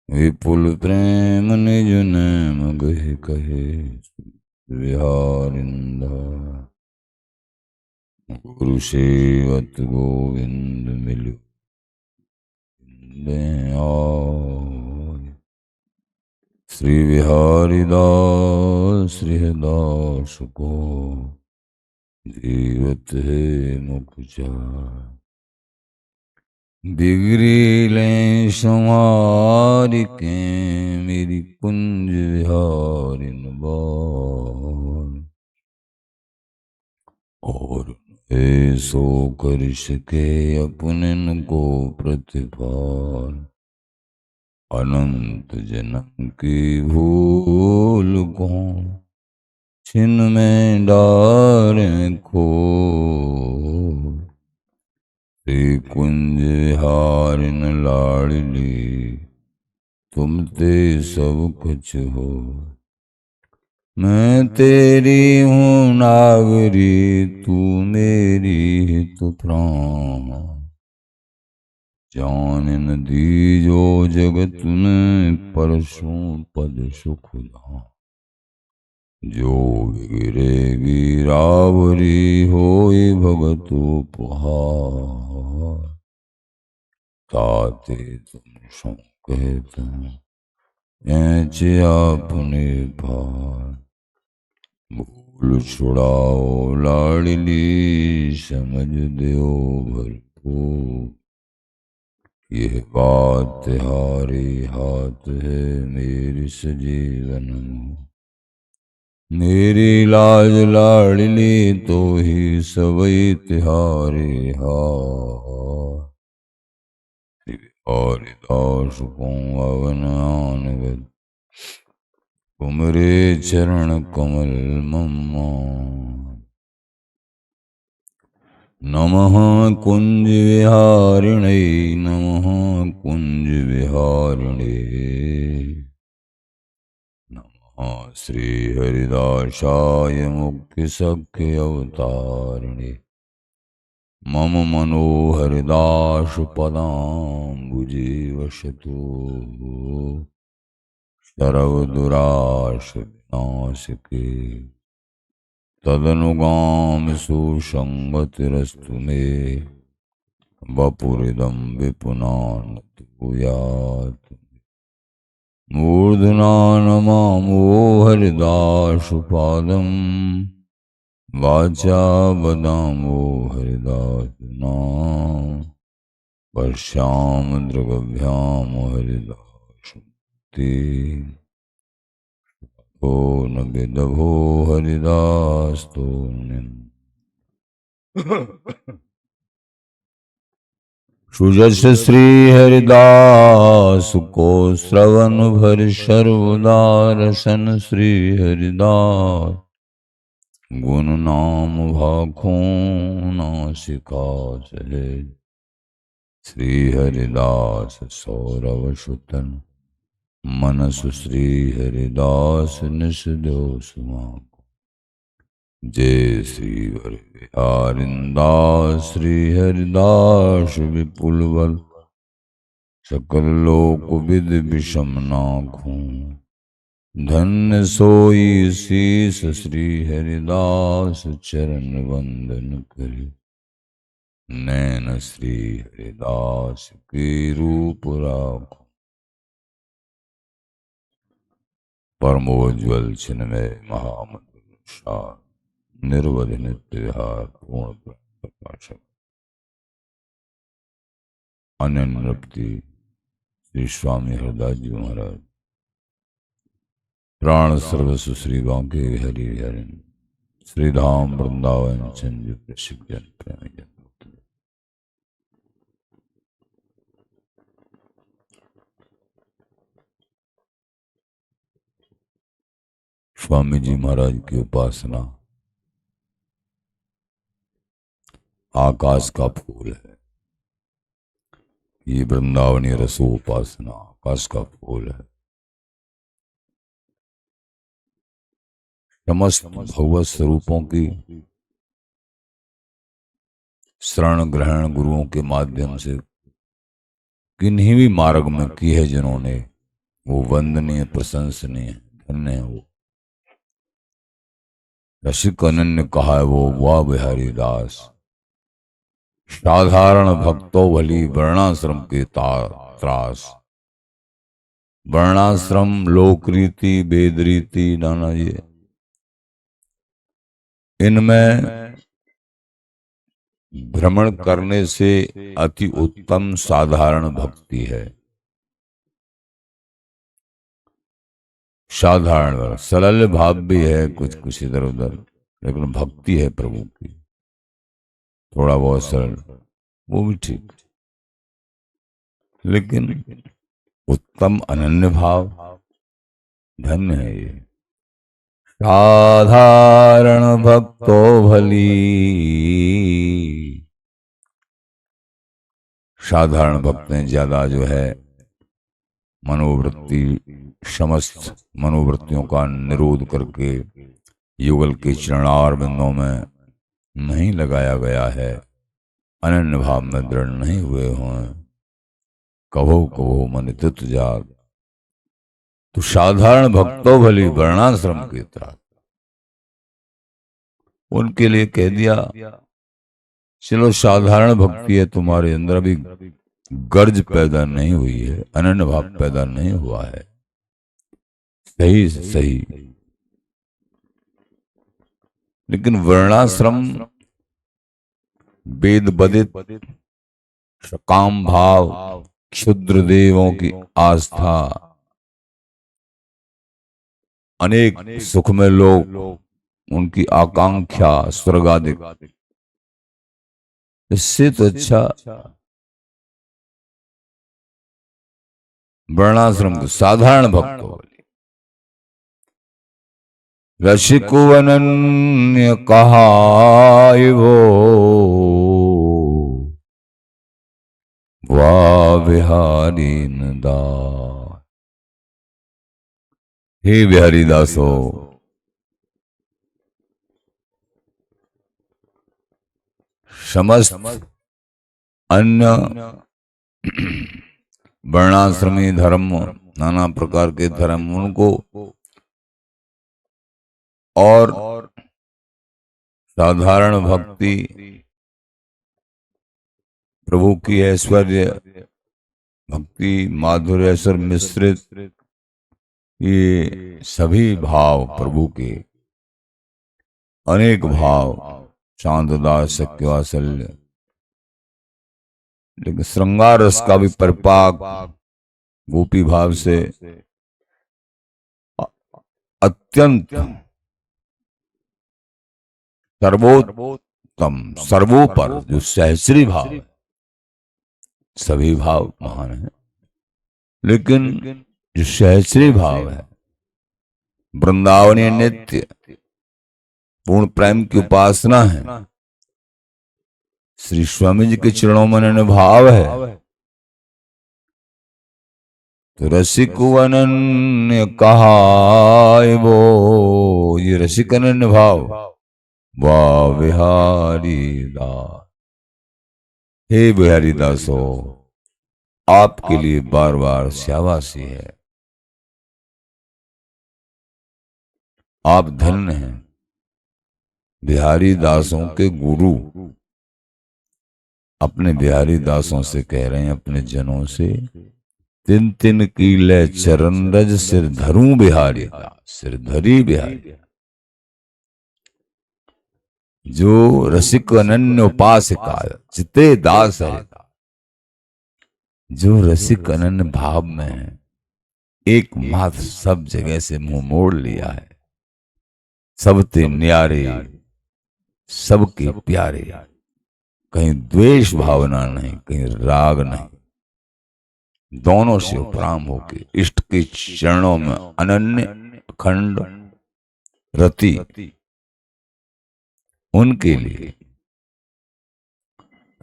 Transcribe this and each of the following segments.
विपुल प्रेम निज नैम गहि कहे विहारिंदा गुरु सेवत गोविंद मिलु दे आए। श्री बिहारी दास श्रीहदास को जीवत है मुख चार। बिगड़ी लें संवार के मेरी कुंज विहारिन बार। और ऐसो कर सके अपने को प्रतिपाल। अनंत जन्म की भूल को छिन में डारें खो। श्री कुंज विहारिन लाडली तुम ते सब कुछ हो। मैं तेरी हूँ नागरी तू मेरी हित प्राण। जान न दीजो जगत में परसों पद सुख धाम। जो गिरेगी रावरी होई भगत उपहार। ताते तुम सो कहते ऐचे आपने भार। भूल छुड़ाओ लाडली समझ दो भरपूर। यह बात तिहारे हाथ है मेरी सजीवन। मेरी लाज लाडली तो ही सबई तिहारे हाथ। और दास को अवन आनगत कुमरे चरण कमल मम्मा। नमः कुंज विहारिणे नमः कुंज विहारिणे नमः श्री हरिदासाय मुक्ति सख्य अवतारिणे। मम मनोहरदास पदाम्बुजे वसतु सर्वदुराश विनाशके। तदनुगाम सुसंगतिरस्तु मे वपुरिदं विपुनानतु यात्। मूर्धना नमामो हरिदासपादं वाचा वदामो हरिदासनाम। पश्याम दृगभ्याम हरिदासमुक्ति। ओ न विदभो हरिदास्तो सुजस श्री हरिदास को श्रवण भर सर्वदा रसन श्री हरिदास। गुण नाम भाखों नासिका सहेज। श्री हरिदास सौरव सुतन मनसु श्री हरिदास निस दो सुमाको। जय श्री वर विहारिंदास श्री हरिदास विपुल बल। सकल लोक विद विषम नाखों। धन्य सोई शीस श्री हरिदास चरण वंदन करे। नैन श्री हरिदास के रूप राखो। परमोज्वल चिन्मय महामंत्र सार। निर्वध नित्य विहार पूर्ण प्रकाशक। अनन्यप्ति श्री स्वामी हरदास जी महाराज। प्राण सर्वस्व श्री बांके हरि हरिन। श्री धाम वृंदावन संजीव प्रसिद्ध जन प्रेमी जन। स्वामी जी महाराज की उपासना आकाश का फूल है। ये वृंदावनी रसो उपासना आकाश का फूल है। समस्त भगवत स्वरूपों की शरण ग्रहण गुरुओं के माध्यम से किन्हीं भी मार्ग में की है जिन्होंने, वो वंदनीय प्रशंसनीय धन्य है वो। रसिक अनन्य कहा है वो, वाह बिहारी दास। साधारण भक्तों भली वर्णाश्रम के त्रास। वर्णाश्रम लोक रीति वेद रीति नाना ये, इनमें भ्रमण करने से अति उत्तम साधारण भक्ति है। साधारण सरल भाव भी है कुछ कुछ इधर उधर, लेकिन भक्ति है प्रभु की थोड़ा बहुत सरल, वो भी ठीक, लेकिन उत्तम अनन्य भाव धन्य है ये। साधारण भक्तो भली, साधारण भक्त ने ज्यादा जो है मनोवृत्ति, समस्त मनोवृत्तियों का निरोध करके युगल के चरणार बिंदों में नहीं लगाया गया है, अनन्य भाव में दृढ़ नहीं हुए हों, कहो कहो मन तित जात, तो साधारण भक्तों भली वर्णाश्रम के त्रास। उनके लिए कह दिया चलो साधारण भक्ति है तुम्हारे अंदर, अभी गर्ज पैदा नहीं हुई है, अनन्य भाव पैदा नहीं हुआ है, सही सही, लेकिन वर्णाश्रम वेद बदित सकाम भाव, क्षुद्र देवों की आस्था, अनेक सुख में लोग उनकी आकांक्षा स्वर्गादिक, इससे तो अच्छा वर्णाश्रम को साधारण भक्तों वाली। रसिको अनन्य कहाय वो, वाह बिहारी दास। हे बिहारी दासो, समस्त अन्य वर्णाश्रमी धर्म, नाना प्रकार के धर्म, उनको और साधारण भक्ति, प्रभु की ऐश्वर्य भक्ति, माधुर्य ऐश्वर्य मिश्रित, ये सभी भाव प्रभु के अनेक भाव, शांत दास शक्य वात्सल्य, लेकिन श्रृंगार रस का भी परिपाक गोपी भाव से अत्यंत सर्वोत्तम सर्वोपर जो सहस्री भाव है, सभी भाव महान है, लेकिन जो सहस्री भाव है वृंदावनीय नित्य पूर्ण प्रेम की उपासना है, श्री स्वामी जी के चरणों में अनन्य भाव है, तो रसिक अनन्य कहाय वो, ये रसिक अनन्य भाव, वाह बिहारी दास। हे बिहारी दासो, आपके लिए बार बार शाबाशी है, आप धन्य हैं। बिहारी दासों के गुरु अपने बिहारी दासों से कह रहे हैं, अपने जनों से, तिन तिन कीले चरण रज सिर धरूं बिहारी दास, सिर धरी बिहारी। जो रसिक अनन्य उपासिका जिते दास है, जो रसिक अनन्य भाव में है, एकमात्र सब जगह से मुंह मोड़ लिया है, सबते न्यारे सबके प्यारे, कहीं द्वेष भावना नहीं, कहीं राग नहीं, दोनों से उपराम होके इष्ट के चरणों में अनन्य अखंड रति, उनके लिए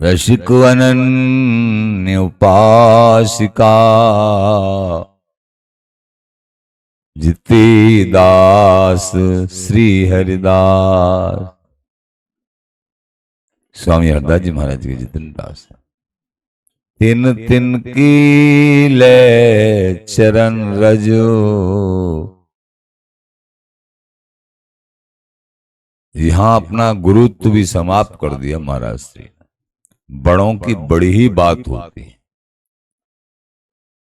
रसिक अनन्य उपासिका जिते दास श्री हरिदास। स्वामी हरदास जी महाराज के जितने दास हैं, तिन तिन की ले चरण रजो। यहां अपना गुरुत्व भी समाप्त कर दिया महाराज श्री ने। बड़ों की बड़ी ही बात होती है,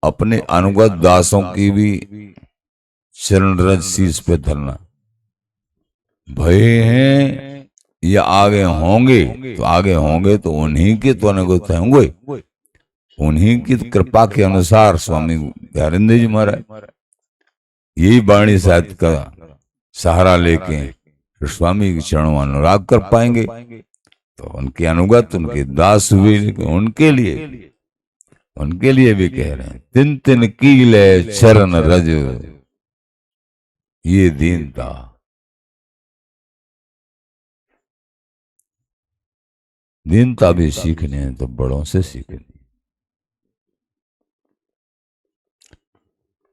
अपने अनुगत दासों की भी चरण रज शीश पे धरना। भय हैं या आगे होंगे, तो आगे होंगे तो उन्हीं के तो अनुगत होंगे, उन्हीं की कृपा के अनुसार स्वामी दयानंद जी महाराज यही वाणी साहित्य का सहारा लेके फिर स्वामी के चरणों में अनुराग कर पाएंगे। तो उनके अनुगत, उनके दास हुए, उनके लिए भी कह रहे हैं तिन तिन कीले चरण रज। ये दीनता, दीनता भी सीखने हैं तो बड़ों से सीखनी।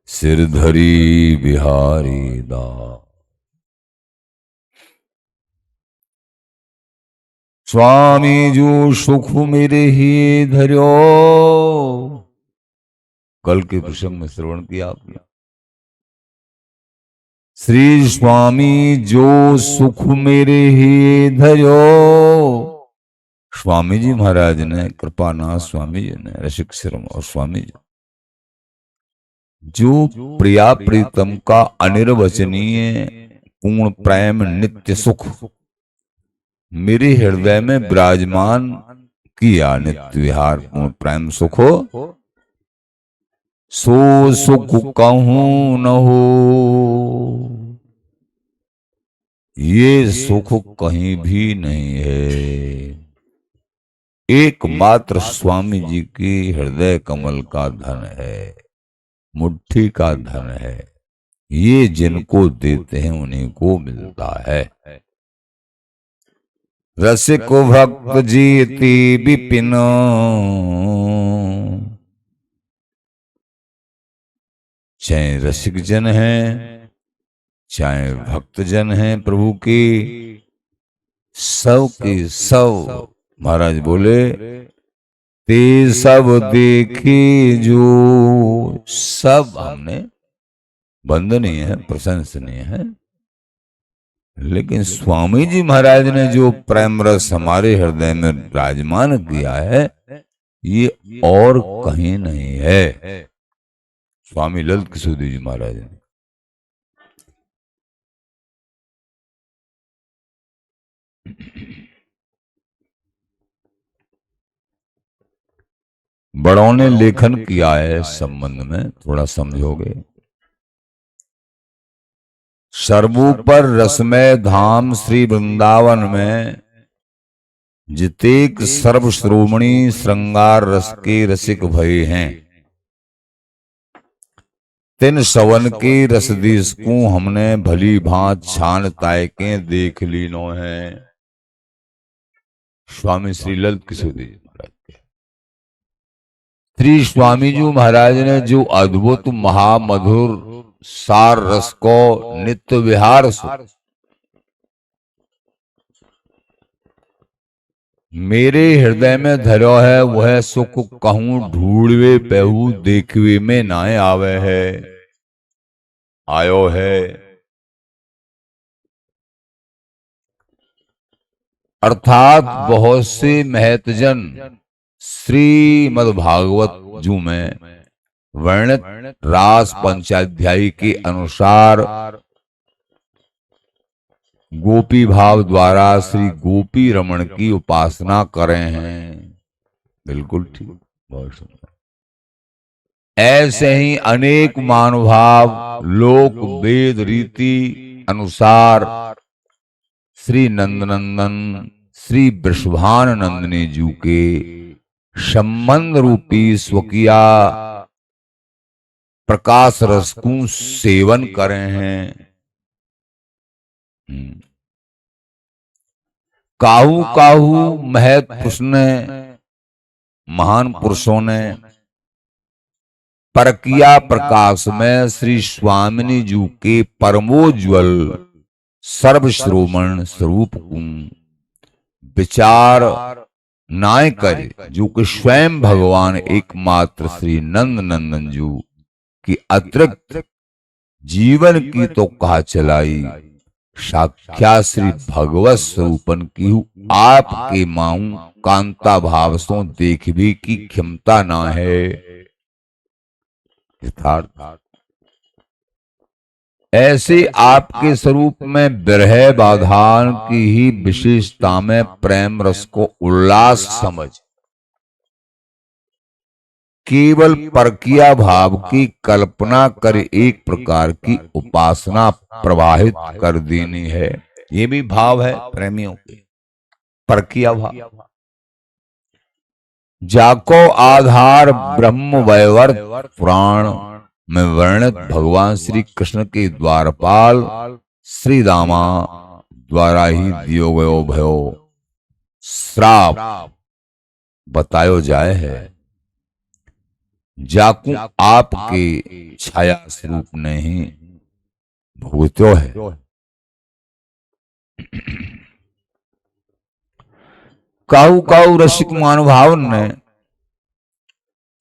सिर धरी बिहारी दा, स्वामी जो सुख मेरे ही धर्यो। कल के प्रसंग में श्रवण किया आपने। श्री स्वामी जो सुख मेरे ही धर्यो। स्वामी जी महाराज ने, कृपानाथ स्वामी जी ने, रसिक शर्मा और स्वामी जी, जो प्रिया प्रीतम का अनिर्वचनीय पूर्ण प्रेम नित्य सुख मेरे हृदय में विराजमान किया, नित्य विहार पूर्ण प्रेम सुख हो, सो सुख कहूं न हो। ये सुख कहीं भी नहीं है, एकमात्र स्वामी जी की हृदय कमल का धन है, मुट्ठी का धन है। ये जिनको देते हैं उन्हीं को मिलता है। रसिक भक्त जीति विपिन, चाहे रसिक जन हैं चाहे भक्त जन हैं प्रभु के, सब के सब महाराज बोले ते सब देखे जो। सब हमने वंदनीय है, प्रशंसनीय है, लेकिन स्वामी जी महाराज ने जो प्रेम रस हमारे हृदय में विराजमान किया है ये और कहीं नहीं है। स्वामी ललित किशोर जी महाराज ने बड़ों ने लेखन किया है इस संबंध में, थोड़ा समझोगे। सर्वोपर रसमय धाम श्री वृंदावन में जितेक सर्व श्रोमणी श्रृंगार रस के रसिक भये हैं, तिन सवन के रसदेश को हमने भली भांत छान तायके देख लीनो है। स्वामी श्री ललित किशोर जी महाराज के श्री स्वामी जी महाराज ने जो अद्भुत महामधुर सार रस को नित्य विहार मेरे हृदय में धरो है, वह सुख कहूं ढूंढवे पहू देखवे में ना आवे है, आयो है। अर्थात बहुत से महतजन श्रीमद् भागवत जू में वर्णित रास पंचाध्यायी के अनुसार गोपी भाव द्वारा श्री गोपी रमण की उपासना करे हैं। बिल्कुल ठीक, बहुत सुंदर। ऐसे ही अनेक महानुभाव लोक वेद रीति अनुसार श्री नंदनंदन श्री वृषभान नंदनी जी के संबंध रूपी स्वकिया प्रकाश रस को सेवन करे हैं। काहू काहू महत पुरुष ने, महान पुरुषों ने परकिया प्रकाश में श्री स्वामिनी जी के परमोज्वल सर्वश्रोमण स्वरूप को विचार नाय करे, जो कि स्वयं भगवान एकमात्र श्री नंद नंदन जू की अतिरिक्त जीवन की तो कहा चलाई, साक्षात श्री भगवत स्वरूपन की आपके माऊ कांता भाव सो देख भी की क्षमता ना है। यथार्थ ऐसे आपके स्वरूप में विरह बाधान की ही विशेषता में प्रेम रस को उल्लास समझ केवल परकिया भाव की कल्पना कर एक प्रकार की उपासना प्रवाहित कर देनी है। ये भी भाव है प्रेमियों के, परकिया भाव। जाको आधार ब्रह्म वैवर्त पुराण में वर्णित भगवान श्री कृष्ण के द्वारपाल श्री दामा द्वारा ही दियो गयो भयो श्राप बतायो जाए है, जाकू आपके छाया स्वरूप नहीं भूतो है। काऊ काऊ रसिक महानुभाव ने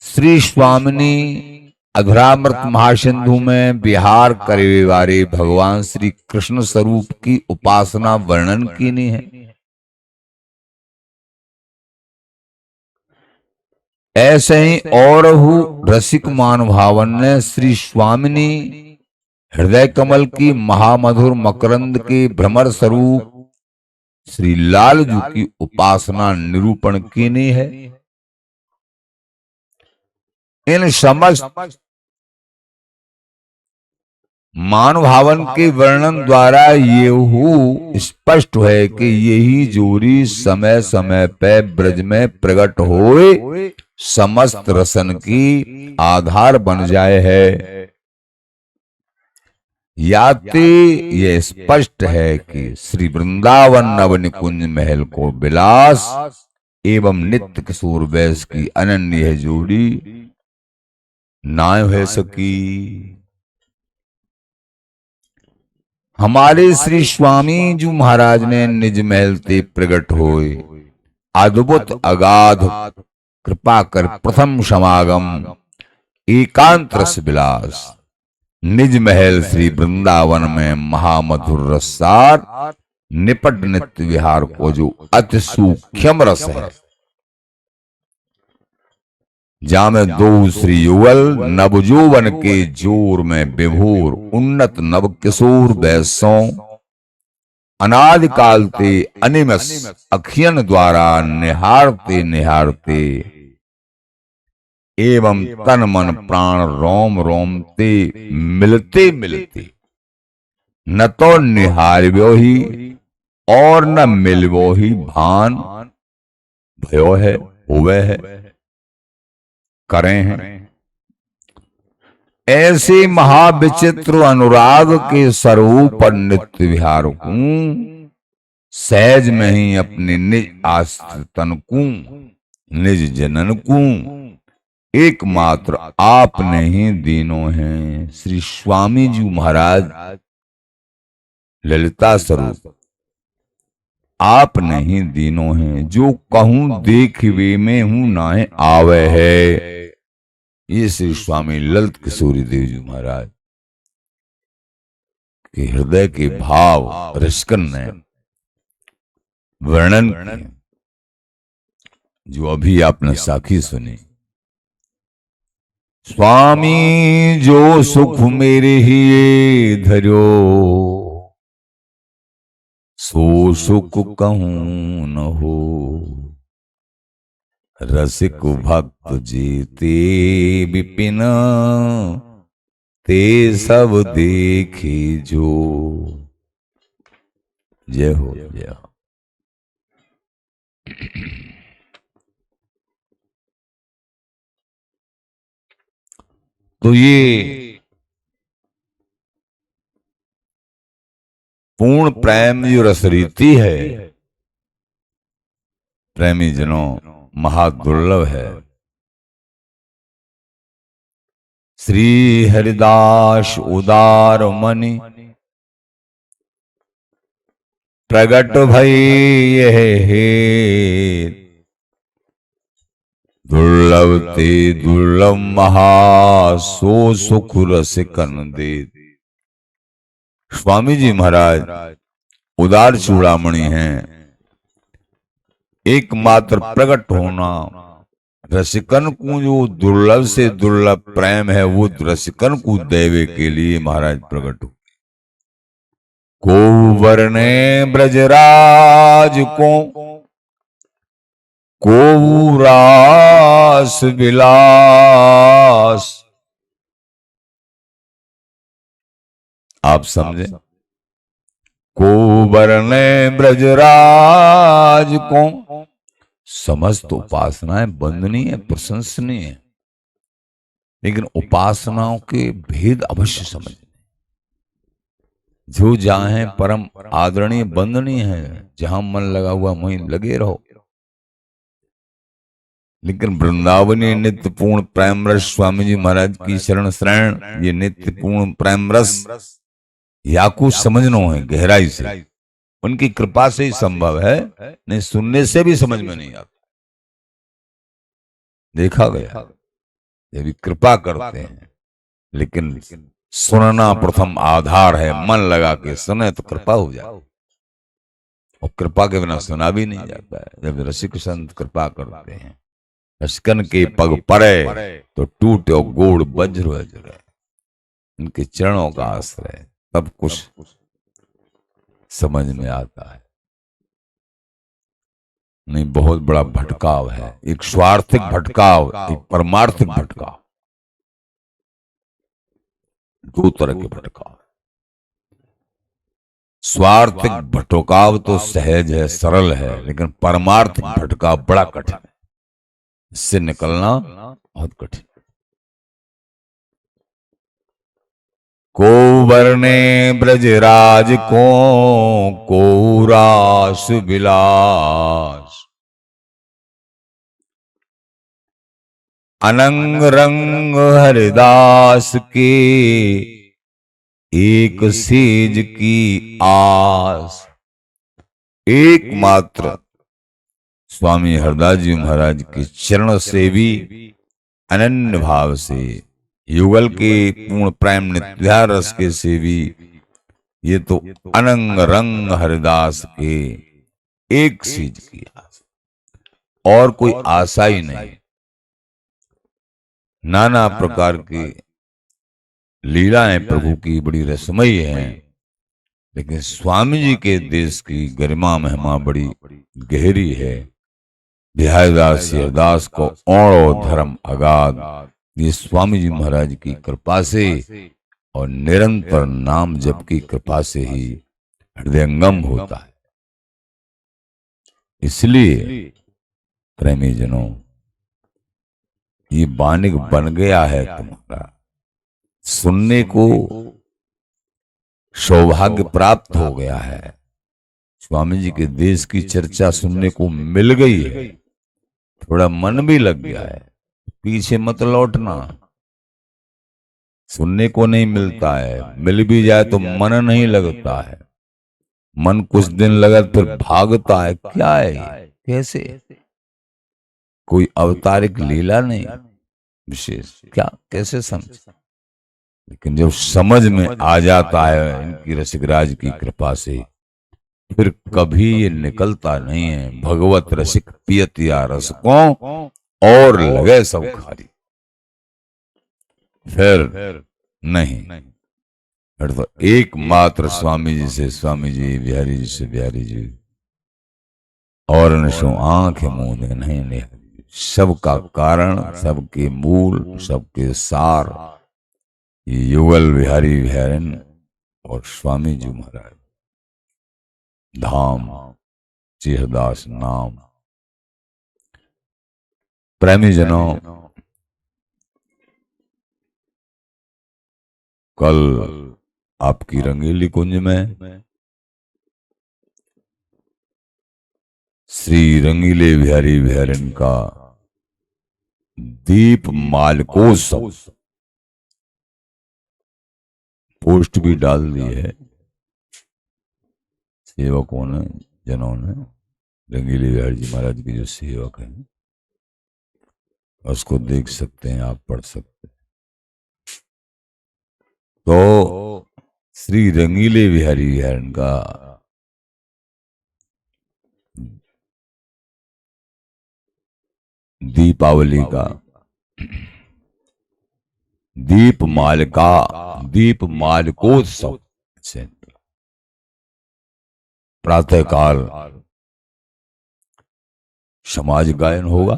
श्री स्वामिनी अधरामृत महासिंधु में विहार करे वाले भगवान श्री कृष्ण स्वरूप की उपासना वर्णन की नहीं है। ऐसे ही और रसिक महानुभावन ने श्री स्वामिनी हृदय कमल की महामधुर मकरंद के भ्रमर स्वरूप श्री लालजू की उपासना निरूपण की नहीं है। इन समस्त मानुभावन के वर्णन द्वारा ये स्पष्ट है कि यही जोड़ी समय समय पे ब्रज में प्रकट होए समस्त रसन की आधार बन जाए है। याते ये स्पष्ट है कि श्री वृंदावन नव निकुंज महल को विलास एवं नित्य किशोर वैस की अनन्य जोड़ी नाय हो सकी। हमारे श्री स्वामी जी महाराज ने निज महल ते प्रकट होए अद्भुत अगाध कृपा कर प्रथम समागम एकांत रस विलास निज महल श्री वृंदावन में महामधुर रसार निपट नित्य विहार को जो अति सूक्ष्म रस है, जामे दो श्री युगल नवजोवन के जोर में विभोर उन्नत नव किशोर वैसों अनादिकाल ते अनिमस अखियन द्वारा निहारते निहारते एवं तन मन प्राण रोम रोम ते मिलते मिलते न तो निहारव्यो ही और न मिलवो ही भान भयो है हुए है करें हैं। ऐसे महाविचित्र अनुराग के स्वरूप नित्य विहार को सहज में ही अपने निज आश्रितन को निज जनन को एकमात्र आपने ही दीनों हैं। श्री स्वामी जी महाराज ललिता स्वरूप आपने ही दीनों हैं, जो कहूं देखवे में हूं नाहे आवे है। ये श्री स्वामी ललित किशोरी देव जी महाराज के हृदय के भाव रसिकन ने वर्णन किए, जो अभी आपने साखी सुनी। स्वामी जो सुख मेरे ही धर्यो सो सुख कहूं न हो, रसिक भक्त जीते विपिन ते सब देखे जो। जय हो जय हो। तो ये पूर्ण प्रेम जो रसरीति है प्रेमी जनों महादुर्लभ है। श्री हरिदास उदार मनि प्रगट भई यह हेत, दुर्लभ ते दुर्लभ महा सो सुख रसिकन दे। स्वामी जी महाराज उदार चूड़ामणि हैं। एकमात्र प्रकट होना रसिकन को जो दुर्लभ से दुर्लभ प्रेम है वो रसिकन को देवे के लिए महाराज प्रकट हो। को वर्णे ब्रजराज को रास विलास। आप समझे, को वर्णे ब्रजराज को समस्त उपासनाएं वंदनीय है, प्रशंसनीय है, लेकिन उपासनाओं के भेद अवश्य समझ। जो जहां है परम आदरणीय वंदनीय है, जहां मन लगा हुआ वहीं लगे रहो। लेकिन वृंदावनी नित्य पूर्ण प्रेम रस स्वामी जी महाराज की शरण शरण, ये नित्य पूर्ण प्रेम रस या कुछ समझना है गहराई से, उनकी कृपा से ही संभव है, नहीं सुनने से भी समझ में नहीं आता। देखा गया ये भी कृपा करते हैं, लेकिन सुनना प्रथम आधार है। मन लगा के सुने तो कृपा हो जाए, और कृपा के बिना सुना भी नहीं जाता है। जब रसिक संत कृपा करते हैं, रसिकन के पग पड़े तो टूटे गोड़ वज्र वज्र, उनके चरणों का आश्रय, सब कुछ समझ में आता है। नहीं, बहुत बड़ा भटकाव है, एक स्वार्थिक भटकाव, एक परमार्थिक भटकाव, दो तरह के भटकाव। स्वार्थिक भटकाव तो सहज है, सरल है, लेकिन परमार्थिक भटकाव बड़ा कठिन है, इससे निकलना बहुत कठिन। को वर्णे ब्रजराज को रास विलास। अनंग रंग हरिदास के एक सेज की आस। एकमात्र स्वामी हरदास जी महाराज के चरण से भी अनन्य भाव से, युगल के पूर्ण प्रेम नित्या रस के से भी, ये तो अनंग रंग हरिदास के एक चीज की आस, और कोई आशा ही नहीं। नाना प्रकार की लीलाएं प्रभु की बड़ी रसमयी हैं, लेकिन स्वामी जी के देश की गरिमा महिमा बड़ी गहरी है। बिहारीदास हरदास को औड़ो धर्म अगाध, ये स्वामी जी महाराज की कृपा से और निरंतर नाम जप की कृपा से ही हृदयंगम होता है। इसलिए प्रेमी जनों, ये बानिक बन गया है तुम्हारा, सुनने को सौभाग्य प्राप्त हो गया है। स्वामी जी के देश की चर्चा सुनने को मिल गई है, थोड़ा मन भी लग गया है, पीछे मत लौटना। सुनने को नहीं मिलता है, मिल भी जाए तो मन नहीं लगता है, मन कुछ दिन लगा फिर भागता है। क्या है ये? कैसे? कोई अवतारिक लीला नहीं विशेष, क्या कैसे समझ? लेकिन जब समझ में आ जाता है इनकी रसिकराज की कृपा से, फिर कभी ये निकलता नहीं है। भगवत रसिक पियतिया रसकों और लगे सब खारी, फिर नहीं। फिर तो एकमात्र स्वामी जी से स्वामी जी, बिहारी जी से बिहारी जी, और नशो आंख मूंदे नहीं निहारी। सबका कारण, सबके मूल, सबके सार ये युगल बिहारी बिहारन और स्वामी जी महाराज धाम चिहदास नाम। प्रेमी जनों, कल आपकी रंगीली कुंज में श्री रंगीले बिहारी बिहारन का दीप मालकोत्सव पोस्ट भी डाल दी है सेवकों ने, जनों ने। रंगीले बिहारी जी महाराज के जो सेवक हैं, उसको देख सकते हैं, आप पढ़ सकते हैं। तो श्री रंगीले बिहारी बिहारन का दीपावली का दीप मालिकोत्सव से प्रातः काल समाज गायन होगा।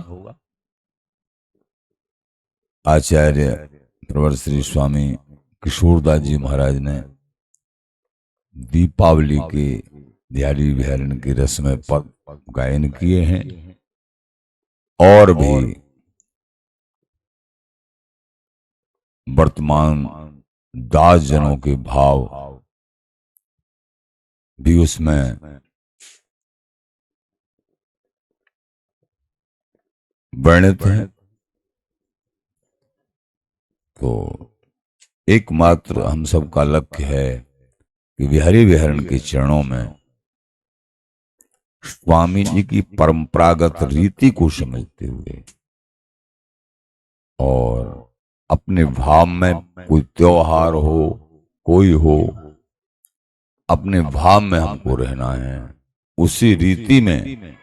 आचार्य प्रवर श्री स्वामी किशोरदास जी महाराज ने दीपावली के बिहारी बिहारन की रस्म पद गायन किए हैं, और भी वर्तमान दास जनों के भाव भी उसमें वर्णित हैं। तो एकमात्र हम सबका लक्ष्य है कि बिहारी बिहारन के चरणों में स्वामी जी की परंपरागत रीति को समझते हुए और अपने भाव में कोई त्योहार हो, कोई हो, अपने भाव में हमको रहना है, उसी रीति में,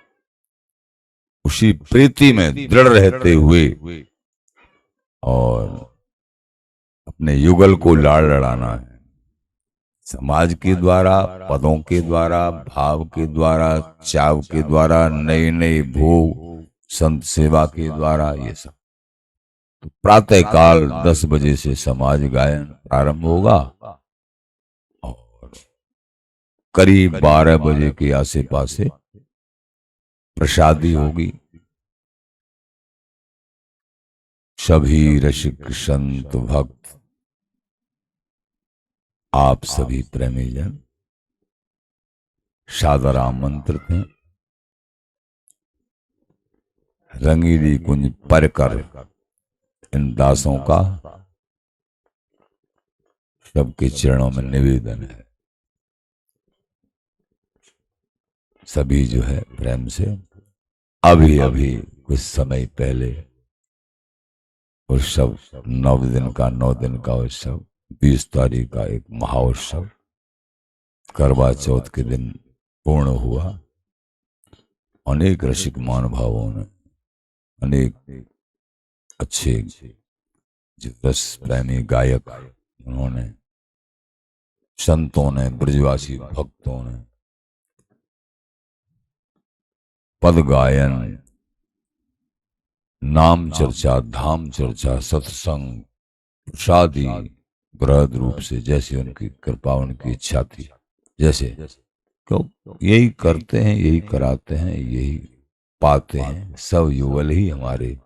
उसी प्रीति में दृढ़ रहते हुए और अपने युगल को लाड़ लड़ाना है। समाज के द्वारा, पदों के द्वारा, भाव के द्वारा, चाव के द्वारा, नए नए भोग, संत सेवा के द्वारा, ये सब। तो प्रातः काल 10 बजे से समाज गायन प्रारंभ होगा और करीब 12 बजे के आसे पासे प्रसादी होगी। सभी रसिक संत भक्त, आप सभी प्रेमीजन सादर आमंत्रित हैं। रंगीली कुंज पर कर इन दासों का सबके चरणों में निवेदन है, सभी जो है प्रेम से अभी अभी कुछ समय पहले उत्सव 9 दिन का उत्सव, 20 तारीख का एक महाउत्सव करवा चौथ के दिन पूर्ण हुआ। अनेक रसिक महानुभावों ने, अनेक अच्छे जो रस प्रेमी गायक, उन्होंने, संतों ने, ब्रजवासी भक्तों ने पद गायन, नाम चर्चा, धाम चर्चा, सत्संग, प्रसादी बृहद रूप से, जैसे उनकी कृपा, उनकी इच्छा थी, जैसे क्यों यही करते हैं, यही कराते हैं, यही पाते हैं। सब युगल ही हमारे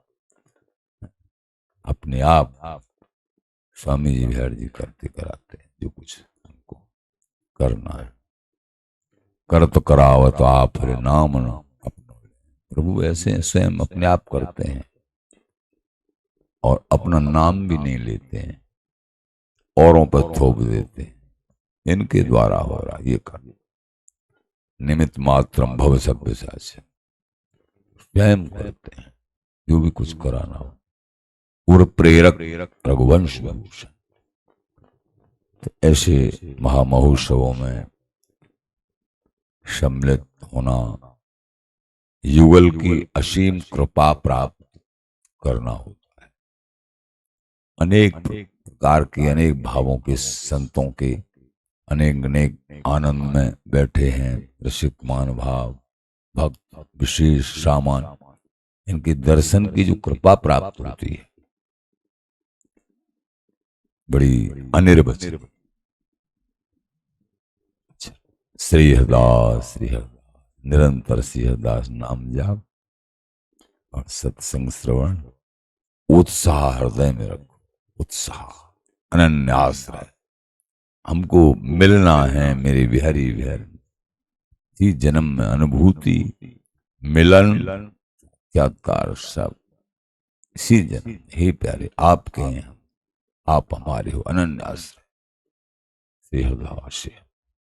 अपने आप स्वामी जी बिहार जी करते कराते हैं जो कुछ हमको करना है। कर तो करावत आप रे नाम न अपनो। प्रभु ऐसे स्वयं अपने आप करते हैं और अपना नाम भी नहीं लेते हैं, औरों पर थोप देते हैं। इनके द्वारा हो रहा ये कर। निमित्त मात्रम भव सभ्य साच, स्वयं करते हैं जो भी कुछ कराना हो। और प्रेरक रघुवंश भूषण। तो ऐसे महामहोत्सवों में सम्मिलित होना, युगल की असीम कृपा प्राप्त करना होता है। अनेक प्रकार के, अनेक भावों के संतों के अनेक अनेक आनंद में बैठे हैं रसिक महानुभाव भक्त, विशेष सामान। इनके दर्शन की जो कृपा प्राप्त होती है बड़ी अनिर्वचनीय। श्री हरदास निरंतर श्री हरदास नाम जाप और सत्संग श्रवण, उत्साह हृदय में रखो, उत्साह अनन्याश्रय। हमको मिलना है मेरे बिहारी बिहारी जी। जन्म में अनुभूति, मिलन, साक्षात्कार सब इसी जन्म। हे प्यारे, आपके हैं, आप हमारे हो, अनन्याश्रय। श्री हरदास।